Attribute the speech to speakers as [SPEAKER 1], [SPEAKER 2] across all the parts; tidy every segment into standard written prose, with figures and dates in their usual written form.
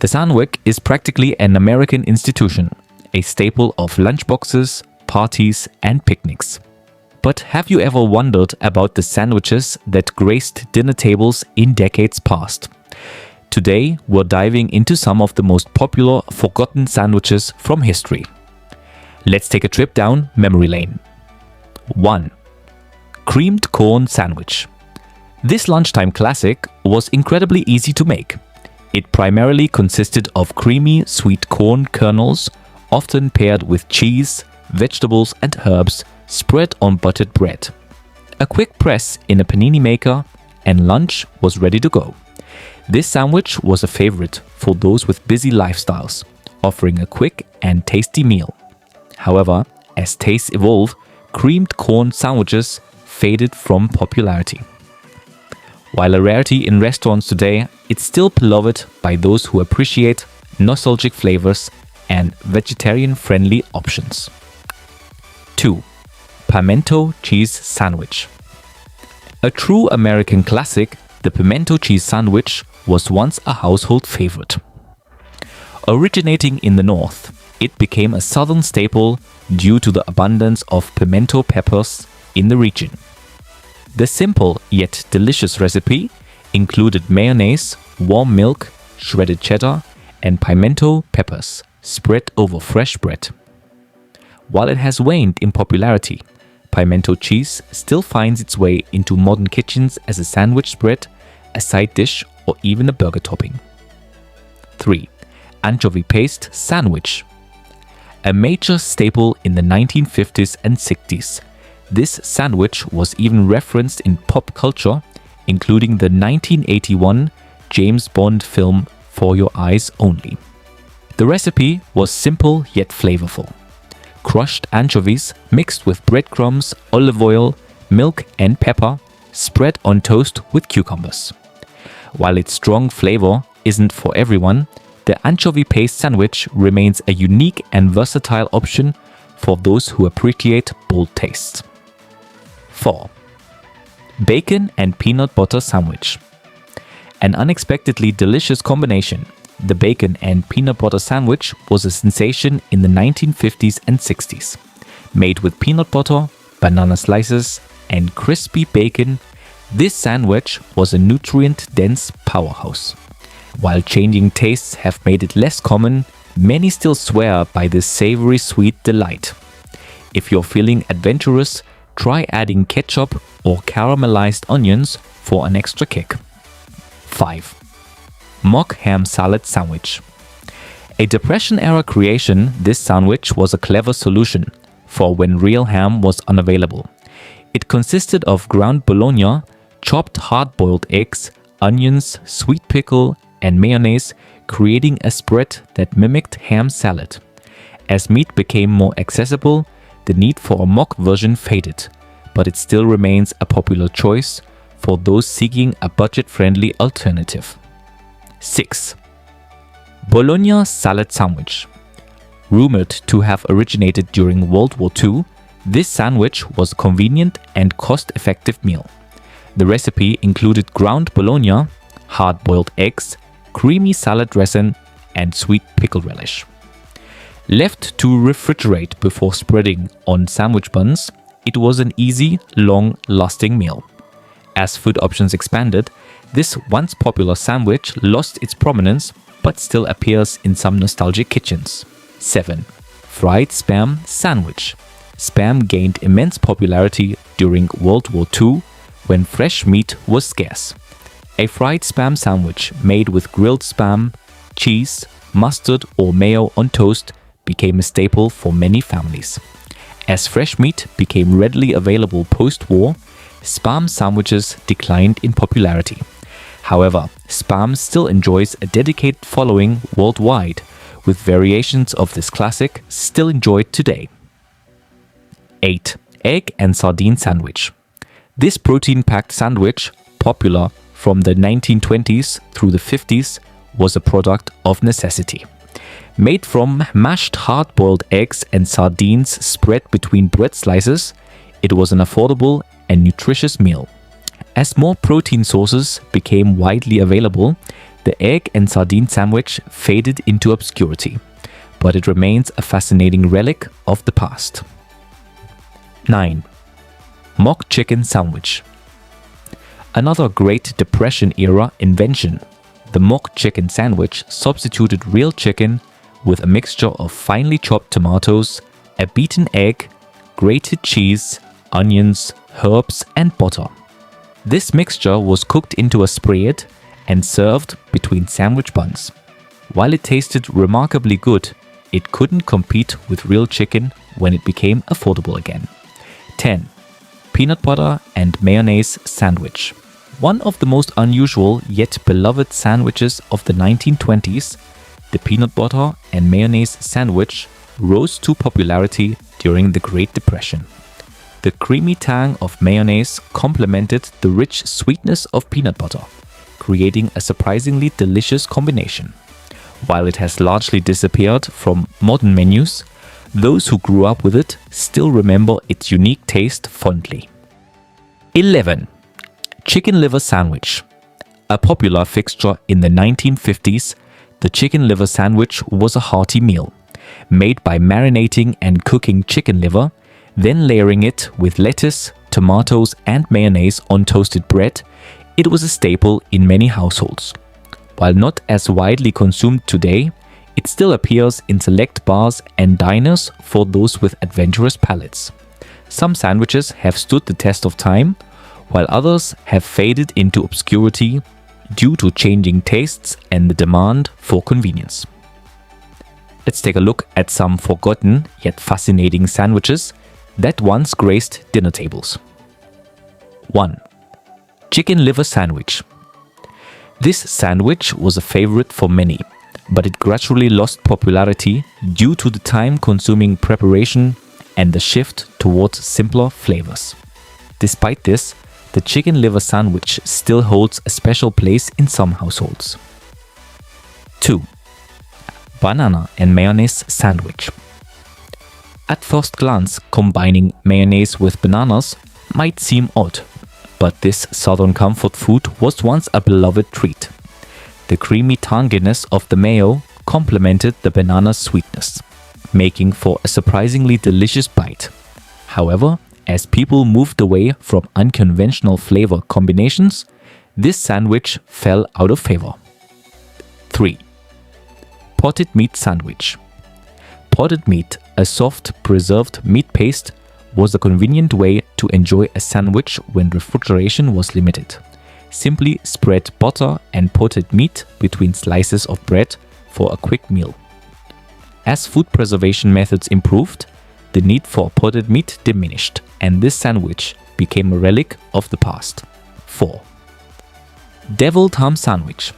[SPEAKER 1] The sandwich is practically an American institution, a staple of lunchboxes, parties, and picnics. But have you ever wondered about the sandwiches that graced dinner tables in decades past? Today, we're diving into some of the most popular forgotten sandwiches from history. Let's take a trip down memory lane. 1. Creamed corn sandwich. This lunchtime classic was incredibly easy to make. It primarily consisted of creamy, sweet corn kernels, often paired with cheese, vegetables, and herbs, spread on buttered bread. A quick press in a panini maker, and lunch was ready to go. This sandwich was a favorite for those with busy lifestyles, offering a quick and tasty meal. However, as tastes evolved, creamed corn sandwiches faded from popularity. While a rarity in restaurants today, it's still beloved by those who appreciate nostalgic flavors and vegetarian-friendly options. 2. Pimento cheese sandwich. A true American classic, the pimento cheese sandwich was once a household favorite. Originating in the North, it became a southern staple due to the abundance of pimento peppers in the region. The simple yet delicious recipe included mayonnaise, warm milk, shredded cheddar, and pimento peppers spread over fresh bread. While it has waned in popularity, pimento cheese still finds its way into modern kitchens as a sandwich spread, a side dish, or even a burger topping. 3. Anchovy paste sandwich. A major staple in the 1950s and 60s, this sandwich was even referenced in pop culture, including the 1981 James Bond film For Your Eyes Only. The recipe was simple yet flavorful. Crushed anchovies mixed with breadcrumbs, olive oil, milk, and pepper, spread on toast with cucumbers. While its strong flavor isn't for everyone, the anchovy paste sandwich remains a unique and versatile option for those who appreciate bold tastes. 4. Bacon and peanut butter sandwich. An unexpectedly delicious combination, the bacon and peanut butter sandwich was a sensation in the 1950s and 60s. Made with peanut butter, banana slices, and crispy bacon, this sandwich was a nutrient-dense powerhouse. While changing tastes have made it less common, many still swear by this savory sweet delight. If you're feeling adventurous, try adding ketchup or caramelized onions for an extra kick. 5. Mock ham salad sandwich. A Depression-era creation, this sandwich was a clever solution for when real ham was unavailable. It consisted of ground bologna, chopped hard-boiled eggs, onions, sweet pickle, and mayonnaise, creating a spread that mimicked ham salad. As meat became more accessible, the need for a mock version faded, but it still remains a popular choice for those seeking a budget-friendly alternative. 6. Bologna salad sandwich. Rumored to have originated during World War II, this sandwich was a convenient and cost-effective meal. The recipe included ground bologna, hard-boiled eggs, creamy salad dressing, and sweet pickle relish. Left to refrigerate before spreading on sandwich buns, it was an easy, long-lasting meal. As food options expanded, this once popular sandwich lost its prominence but still appears in some nostalgic kitchens. 7. Fried spam sandwich. Spam gained immense popularity during World War II when fresh meat was scarce. A fried spam sandwich made with grilled spam, cheese, mustard, or mayo on toast became a staple for many families. As fresh meat became readily available post-war, spam sandwiches declined in popularity. However, spam still enjoys a dedicated following worldwide, with variations of this classic still enjoyed today. 8. Egg and sardine sandwich. This protein-packed sandwich, popular from the 1920s through the 50s, was a product of necessity. Made from mashed hard-boiled eggs and sardines spread between bread slices, it was an affordable and nutritious meal. As more protein sources became widely available, The egg and sardine sandwich faded into obscurity, but it remains a fascinating relic of the past. 9. Mock chicken sandwich. Another Great Depression era invention, the mock chicken sandwich substituted real chicken with a mixture of finely chopped tomatoes, a beaten egg, grated cheese, onions, herbs, and butter. This mixture was cooked into a spread and served between sandwich buns. While it tasted remarkably good, it couldn't compete with real chicken when it became affordable again. 10. Peanut butter and mayonnaise sandwich. One of the most unusual yet beloved sandwiches of the 1920s, the peanut butter and mayonnaise sandwich rose to popularity during the Great Depression. The creamy tang of mayonnaise complemented the rich sweetness of peanut butter, creating a surprisingly delicious combination. While it has largely disappeared from modern menus, those who grew up with it still remember its unique taste fondly. 11. Chicken liver sandwich. A popular fixture in the 1950s, the chicken liver sandwich was a hearty meal, made by marinating and cooking chicken liver, then layering it with lettuce, tomatoes, and mayonnaise on toasted bread. It was a staple in many households. While not as widely consumed today, it still appears in select bars and diners for those with adventurous palates. Some sandwiches have stood the test of time, while others have faded into obscurity due to changing tastes and the demand for convenience. Let's take a look at some forgotten yet fascinating sandwiches that once graced dinner tables. 1. Chicken liver sandwich. This sandwich was a favorite for many, but it gradually lost popularity due to the time-consuming preparation and the shift towards simpler flavors. Despite this, the chicken liver sandwich still holds a special place in some households. 2. Banana and mayonnaise sandwich. At first glance, combining mayonnaise with bananas might seem odd, but this southern comfort food was once a beloved treat. The creamy tanginess of the mayo complemented the banana's sweetness, making for a surprisingly delicious bite. However, as people moved away from unconventional flavor combinations, this sandwich fell out of favor. 3. Potted meat sandwich. Potted meat, a soft, preserved meat paste, was a convenient way to enjoy a sandwich when refrigeration was limited. Simply spread butter and potted meat between slices of bread for a quick meal. As food preservation methods improved, the need for potted meat diminished, and this sandwich became a relic of the past. 4. Deviled ham sandwich.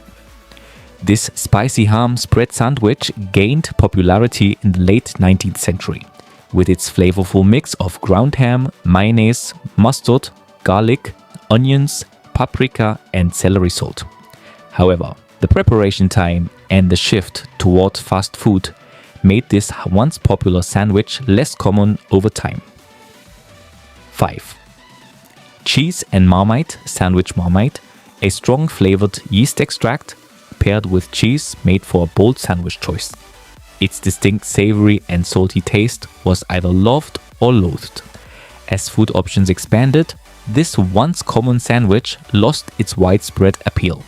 [SPEAKER 1] This spicy ham spread sandwich gained popularity in the late 19th century, with its flavorful mix of ground ham, mayonnaise, mustard, garlic, onions, paprika, and celery salt. However, the preparation time and the shift toward fast food made this once popular sandwich less common over time. 5. Cheese and Marmite sandwich. Marmite, a strong flavored yeast extract paired with cheese made for a bold sandwich choice. Its distinct savory and salty taste was either loved or loathed. As food options expanded, this once common sandwich lost its widespread appeal.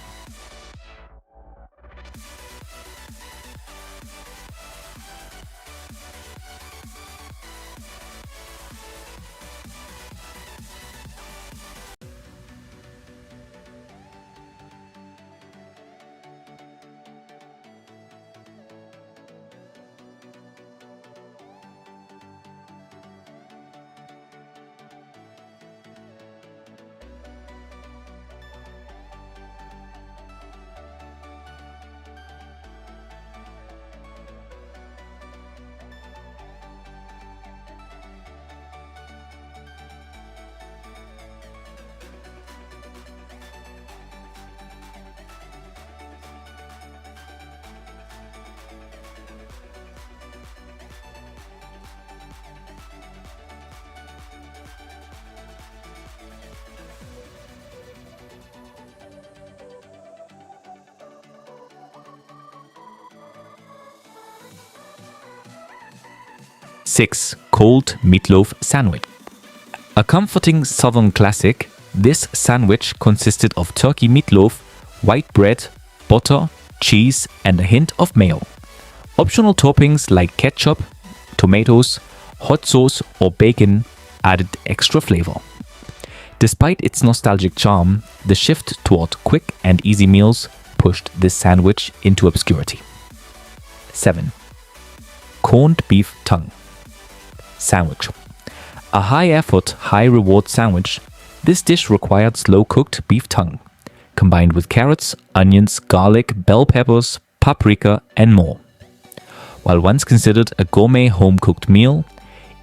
[SPEAKER 1] 6. Cold meatloaf sandwich. A comforting southern classic, this sandwich consisted of turkey meatloaf, white bread, butter, cheese, and a hint of mayo. Optional toppings like ketchup, tomatoes, hot sauce, or bacon added extra flavor. Despite its nostalgic charm, the shift toward quick and easy meals pushed this sandwich into obscurity. 7. Corned beef tongue sandwich. A high-effort, high-reward sandwich, this dish required slow-cooked beef tongue, combined with carrots, onions, garlic, bell peppers, paprika, and more. While once considered a gourmet home-cooked meal,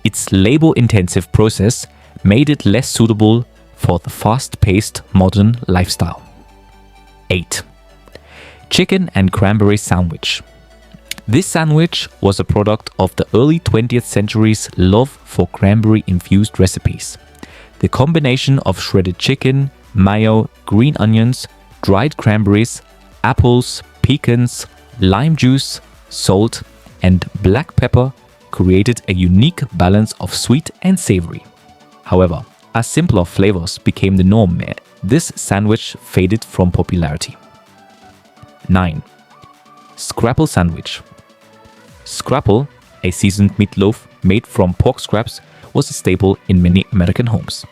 [SPEAKER 1] its labor-intensive process made it less suitable for the fast-paced modern lifestyle. 8. Chicken and cranberry sandwich. This sandwich was a product of the early 20th century's love for cranberry-infused recipes. The combination of shredded chicken, mayo, green onions, dried cranberries, apples, pecans, lime juice, salt, and black pepper created a unique balance of sweet and savory. However, as simpler flavors became the norm, this sandwich faded from popularity. 9. Scrapple sandwich. Scrapple, a seasoned meatloaf made from pork scraps, was a staple in many American homes.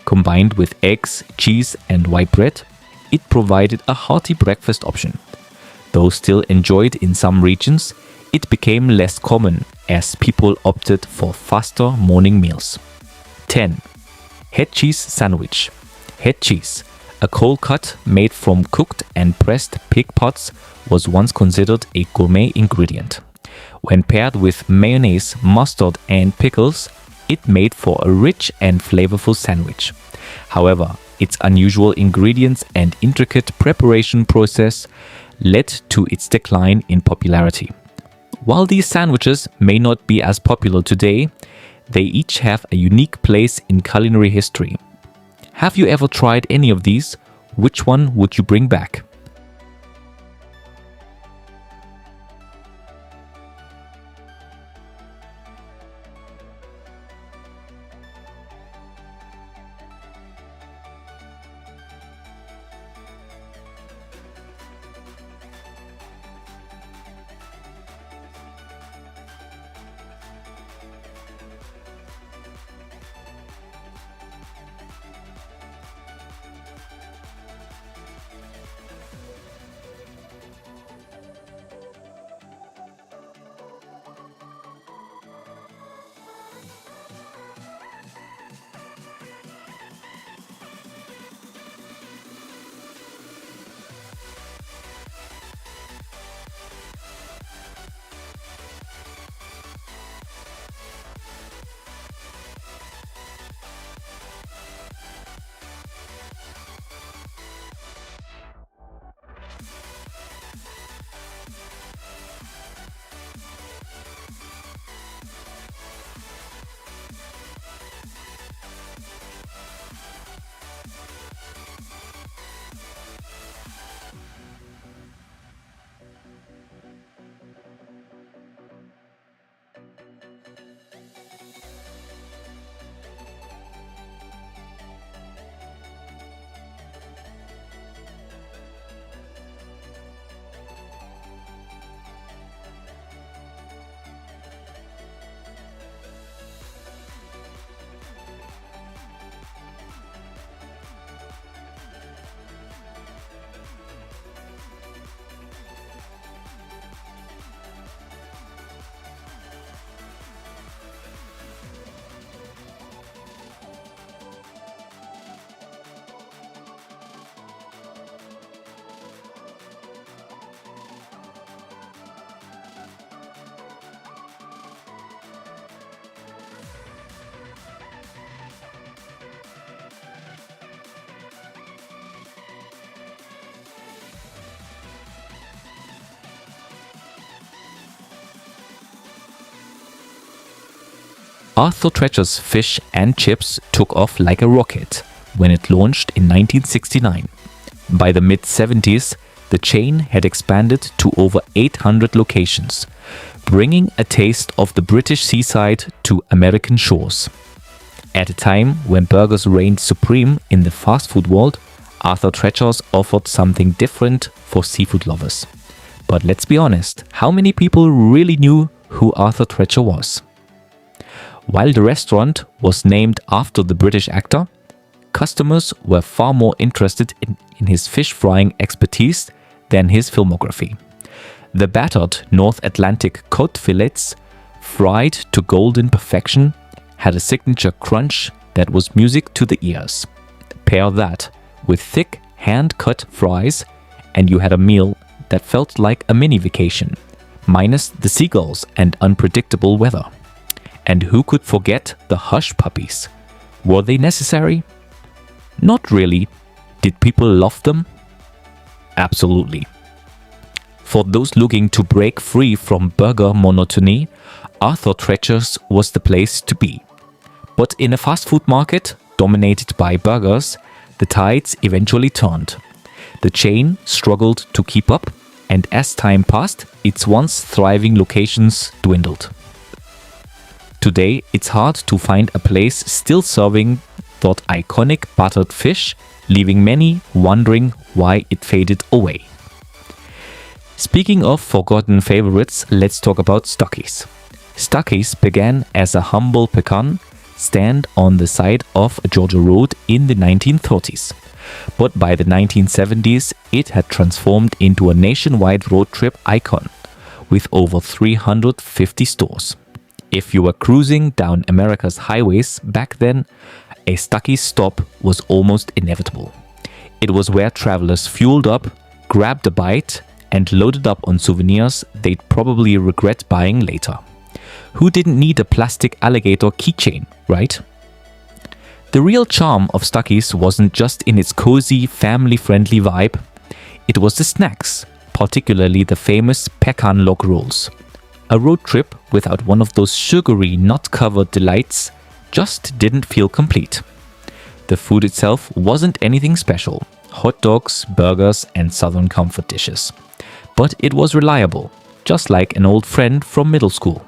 [SPEAKER 1] Combined with eggs, cheese, and white bread, it provided a hearty breakfast option. Though still enjoyed in some regions, it became less common as people opted for faster morning meals. 10. Head cheese sandwich. Head cheese, a cold cut made from cooked and pressed pig parts, was once considered a gourmet ingredient. When paired with mayonnaise, mustard, and pickles, it made for a rich and flavorful sandwich. However, its unusual ingredients and intricate preparation process led to its decline in popularity. While these sandwiches may not be as popular today, they each have a unique place in culinary history. Have you ever tried any of these? Which one would you bring back? Arthur Treacher's fish and chips took off like a rocket when it launched in 1969. By the mid-70s, the chain had expanded to over 800 locations, bringing a taste of the British seaside to American shores. At a time when burgers reigned supreme in the fast food world, Arthur Treacher's offered something different for seafood lovers. But let's be honest, how many people really knew who Arthur Treacher was? While the restaurant was named after the British actor, customers were far more interested in his fish frying expertise than his filmography. The battered North Atlantic cod fillets, fried to golden perfection, had a signature crunch that was music to the ears. Pair that with thick, hand-cut fries, and you had a meal that felt like a mini vacation, minus the seagulls and unpredictable weather. And who could forget the hush puppies? Were they necessary? Not really. Did people love them? Absolutely. For those looking to break free from burger monotony, Arthur Treacher's was the place to be. But in a fast food market dominated by burgers, the tides eventually turned. The chain struggled to keep up, and as time passed, its once thriving locations dwindled. Today, it's hard to find a place still serving that iconic buttered fish, leaving many wondering why it faded away. Speaking of forgotten favorites, let's talk about Stuckey's. Stuckey's began as a humble pecan stand on the side of Georgia Road in the 1930s. But by the 1970s, it had transformed into a nationwide road trip icon with over 350 stores. If you were cruising down America's highways back then, a Stuckey's stop was almost inevitable. It was where travelers fueled up, grabbed a bite, and loaded up on souvenirs they'd probably regret buying later. Who didn't need a plastic alligator keychain, right? The real charm of Stuckey's wasn't just in its cozy, family-friendly vibe. It was the snacks, particularly the famous pecan log rolls. A road trip without one of those sugary, nut-covered delights just didn't feel complete. The food itself wasn't anything special. Hot dogs, burgers, and southern comfort dishes. But it was reliable, just like an old friend from middle school.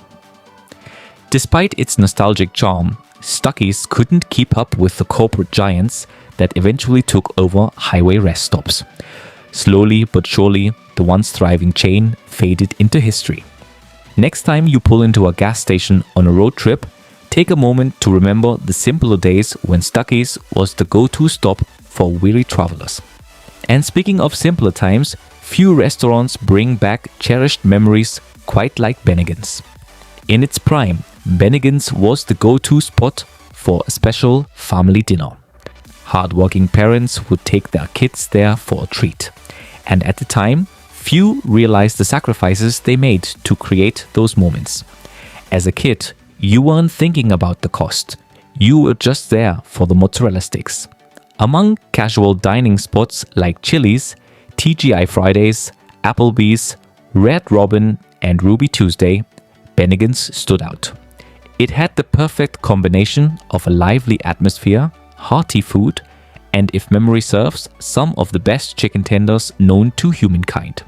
[SPEAKER 1] Despite its nostalgic charm, Stuckey's couldn't keep up with the corporate giants that eventually took over highway rest stops. Slowly but surely, the once thriving chain faded into history. Next time you pull into a gas station on a road trip, take a moment to remember the simpler days when Stuckey's was the go-to stop for weary travelers. And speaking of simpler times, few restaurants bring back cherished memories quite like Bennigan's. In its prime, Bennigan's was the go-to spot for a special family dinner. Hardworking parents would take their kids there for a treat. And at the time, few realized the sacrifices they made to create those moments. As a kid, you weren't thinking about the cost. You were just there for the mozzarella sticks. Among casual dining spots like Chili's, TGI Fridays, Applebee's, Red Robin, and Ruby Tuesday, Bennigan's stood out. It had the perfect combination of a lively atmosphere, hearty food, and if memory serves, some of the best chicken tenders known to humankind.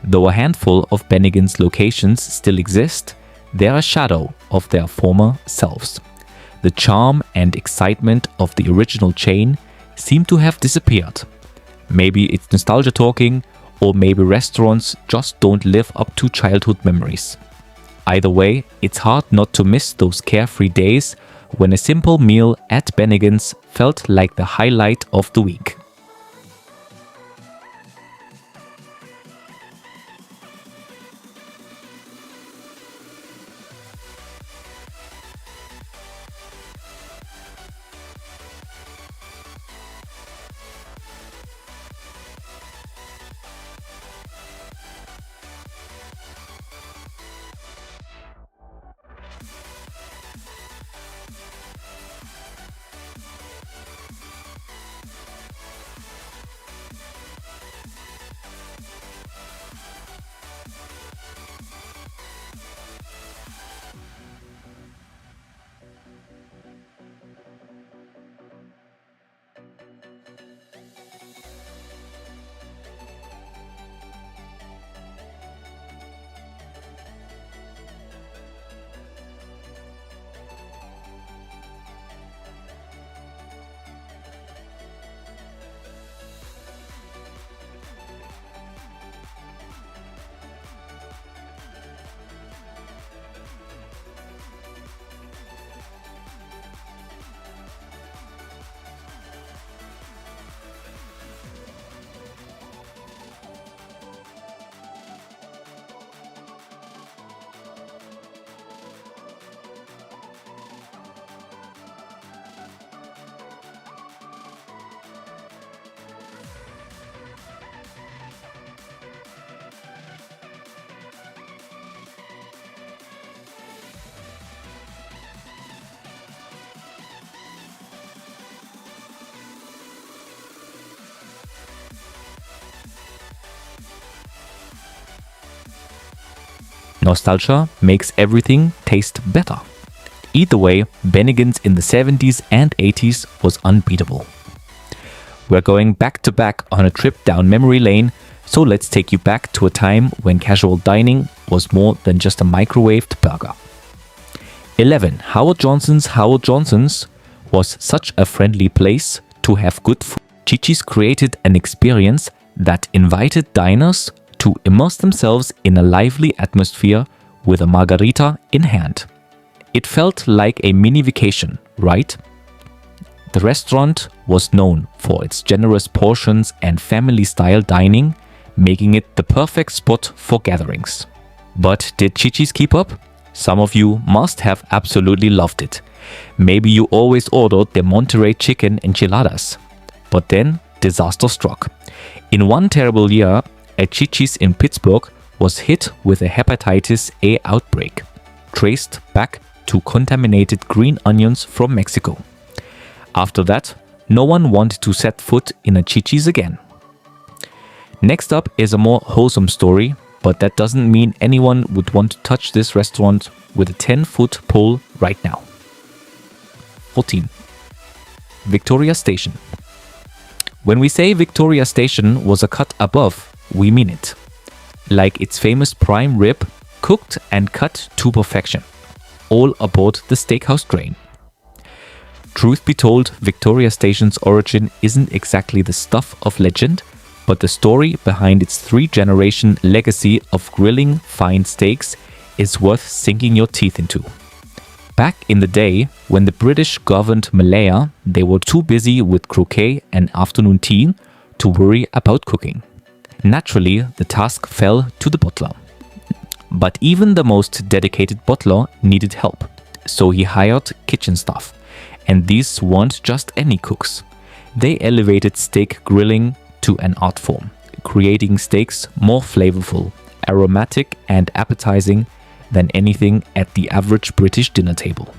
[SPEAKER 1] Though a handful of Bennigan's locations still exist, they are a shadow of their former selves. The charm and excitement of the original chain seem to have disappeared. Maybe it's nostalgia talking, or maybe restaurants just don't live up to childhood memories. Either way, it's hard not to miss those carefree days when a simple meal at Bennigan's felt like the highlight of the week. Nostalgia makes everything taste better. Either way, Bennigan's in the 70s and 80s was unbeatable. We're going back to back on a trip down memory lane, so let's take you back to a time when casual dining was more than just a microwaved burger. 11. Howard Johnson's was such a friendly place to have good food. Chi-Chi's created an experience that invited diners to immerse themselves in a lively atmosphere with a margarita in hand. It felt like a mini vacation, right? The restaurant was known for its generous portions and family-style dining, making it the perfect spot for gatherings. But did Chi-Chi's keep up? Some of you must have absolutely loved it. Maybe you always ordered their Monterey chicken enchiladas. But then, disaster struck. In one terrible year, a Chi-Chi's in Pittsburgh was hit with a hepatitis A outbreak, traced back to contaminated green onions from Mexico. After that, no one wanted to set foot in a Chi-Chi's again. Next up is a more wholesome story, but that doesn't mean anyone would want to touch this restaurant with a 10-foot pole right now. 14. Victoria Station. When we say Victoria Station was a cut above, we mean it. Like its famous prime rib, cooked and cut to perfection, all aboard the steakhouse train. Truth be told, Victoria Station's origin isn't exactly the stuff of legend, but the story behind its 3-generation legacy of grilling fine steaks is worth sinking your teeth into. Back in the day, when the British governed Malaya, they were too busy with croquet and afternoon tea to worry about cooking. Naturally, the task fell to the butler. But even the most dedicated butler needed help, so he hired kitchen staff. And these weren't just any cooks. They elevated steak grilling to an art form, creating steaks more flavorful, aromatic and appetizing than anything at the average British dinner table.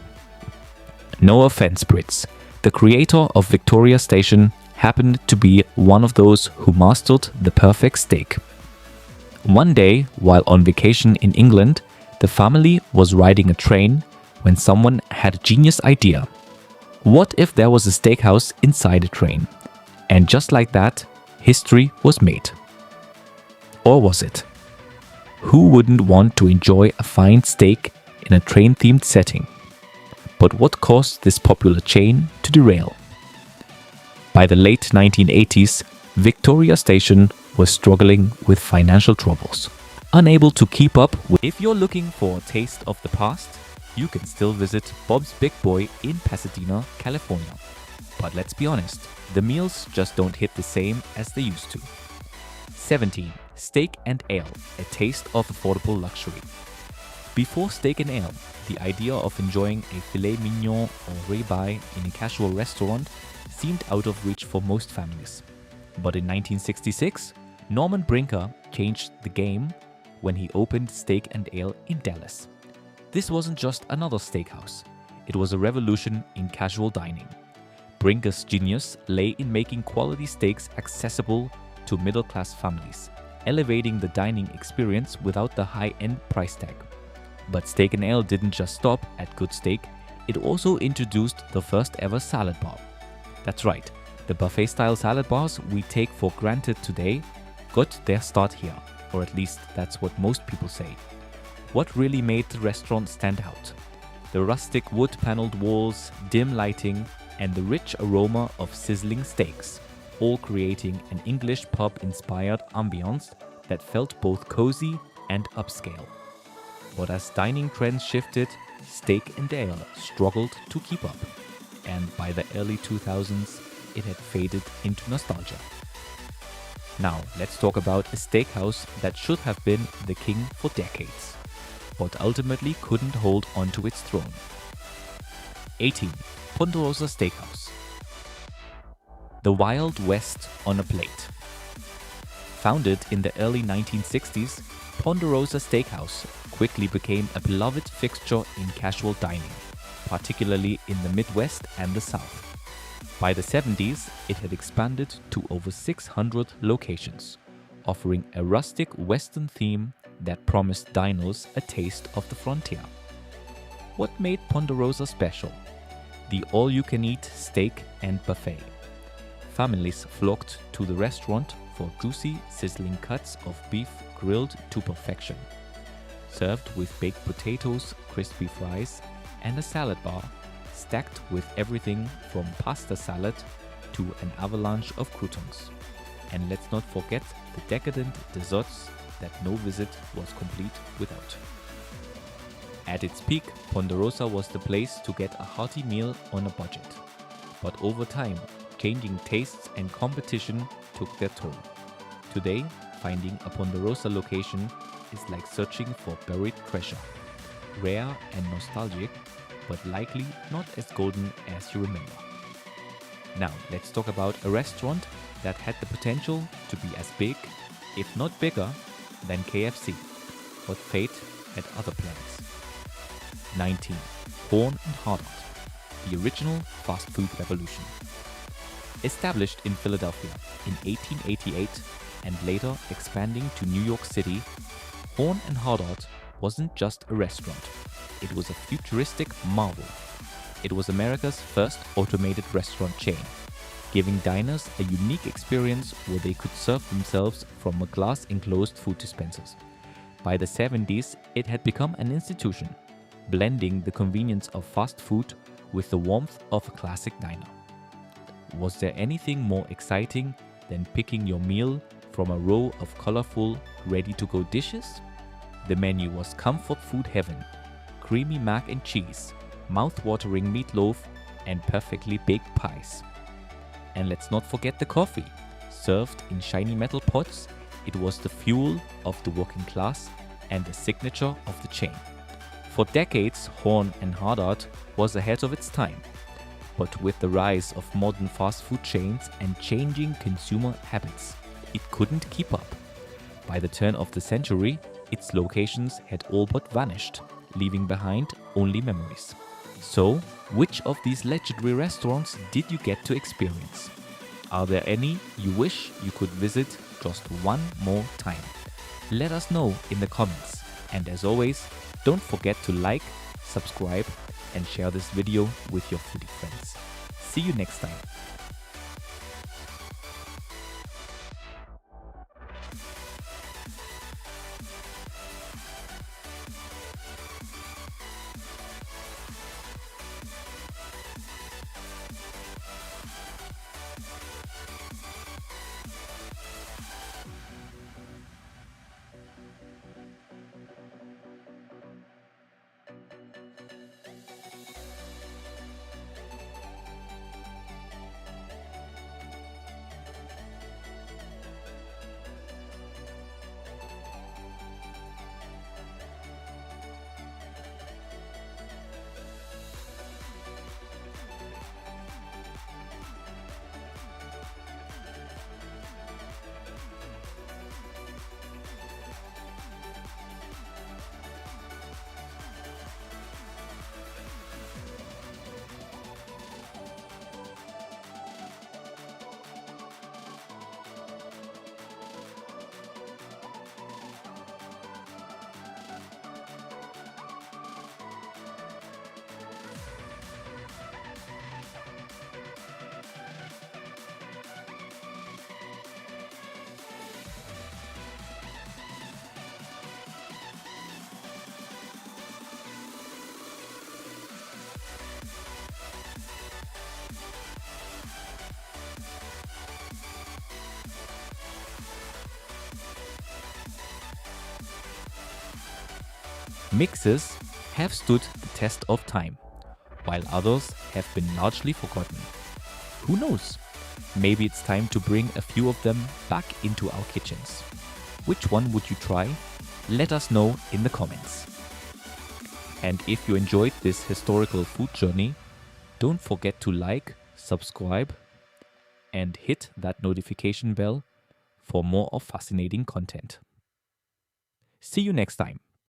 [SPEAKER 1] No offense, Brits. The creator of Victoria Station happened to be one of those who mastered the perfect steak. One day, while on vacation in England, the family was riding a train when someone had a genius idea. What if there was a steakhouse inside a train? And just like that, history was made. Or was it? Who wouldn't want to enjoy a fine steak in a train-themed setting? But what caused this popular chain to derail? By the late 1980s, Victoria Station was struggling with financial troubles, unable to keep up with. If you're looking for a taste of the past, you can still visit Bob's Big Boy in Pasadena, California. But let's be honest, the meals just don't hit the same as they used to. 17. Steak and Ale, a taste of affordable luxury. Before steak and ale, the idea of enjoying a filet mignon or ribeye in a casual restaurant seemed out of reach for most families. But in 1966, Norman Brinker changed the game when he opened Steak and Ale in Dallas. This wasn't just another steakhouse, it was a revolution in casual dining. Brinker's genius lay in making quality steaks accessible to middle-class families, elevating the dining experience without the high-end price tag. But Steak and Ale didn't just stop at good steak, it also introduced the first ever salad bar. That's right, the buffet-style salad bars we take for granted today got their start here, or at least that's what most people say. What really made the restaurant stand out? The rustic wood-paneled walls, dim lighting, and the rich aroma of sizzling steaks, all creating an English pub-inspired ambience that felt both cozy and upscale. But as dining trends shifted, Steak and Ale struggled to keep up, and by the early 2000s, it had faded into nostalgia. Now, let's talk about a steakhouse that should have been the king for decades, but ultimately couldn't hold onto its throne. 18. Ponderosa Steakhouse. The Wild West on a plate. Founded in the early 1960s, Ponderosa Steakhouse quickly became a beloved fixture in casual dining, particularly in the Midwest and the South. By the 70s, it had expanded to over 600 locations, offering a rustic Western theme that promised dinos a taste of the frontier. What made Ponderosa special? The all-you-can-eat steak and buffet. Families flocked to the restaurant for juicy, sizzling cuts of beef grilled to perfection, served with baked potatoes, crispy fries, and a salad bar stacked with everything from pasta salad to an avalanche of croutons. And let's not forget the decadent desserts that no visit was complete without. At its peak, Ponderosa was the place to get a hearty meal on a budget. But over time, changing tastes and competition took their toll. Today, finding a Ponderosa location is like searching for buried treasure. Rare and nostalgic, but likely not as golden as you remember. Now, let's talk about a restaurant that had the potential to be as big, if not bigger, than KFC. But fate had other plans. 19. Horn and Hardart, the original fast food revolution. Established in Philadelphia in 1888 and later expanding to New York City, Horn and Hardart wasn't just a restaurant. It was a futuristic marvel. It was America's first automated restaurant chain, giving diners a unique experience where they could serve themselves from a glass-enclosed food dispensers. By the 70s, it had become an institution, blending the convenience of fast food with the warmth of a classic diner. Was there anything more exciting than picking your meal from a row of colorful, ready-to-go dishes? The menu was comfort food heaven: creamy mac and cheese, mouth-watering meatloaf, and perfectly baked pies. And let's not forget the coffee. Served in shiny metal pots, it was the fuel of the working class and the signature of the chain. For decades, Horn and Hardart was ahead of its time. But with the rise of modern fast food chains and changing consumer habits, it couldn't keep up. By the turn of the century, its locations had all but vanished, leaving behind only memories. So, which of these legendary restaurants did you get to experience? Are there any you wish you could visit just one more time? Let us know in the comments. And as always, don't forget to like, subscribe, and share this video with your foodie friends. See you next time. Mixes have stood the test of time, while others have been largely forgotten. Who knows? Maybe it's time to bring a few of them back into our kitchens. Which one would you try? Let us know in the comments. And if you enjoyed this historical food journey, don't forget to like, subscribe, and hit that notification bell for more of fascinating content. See you next time.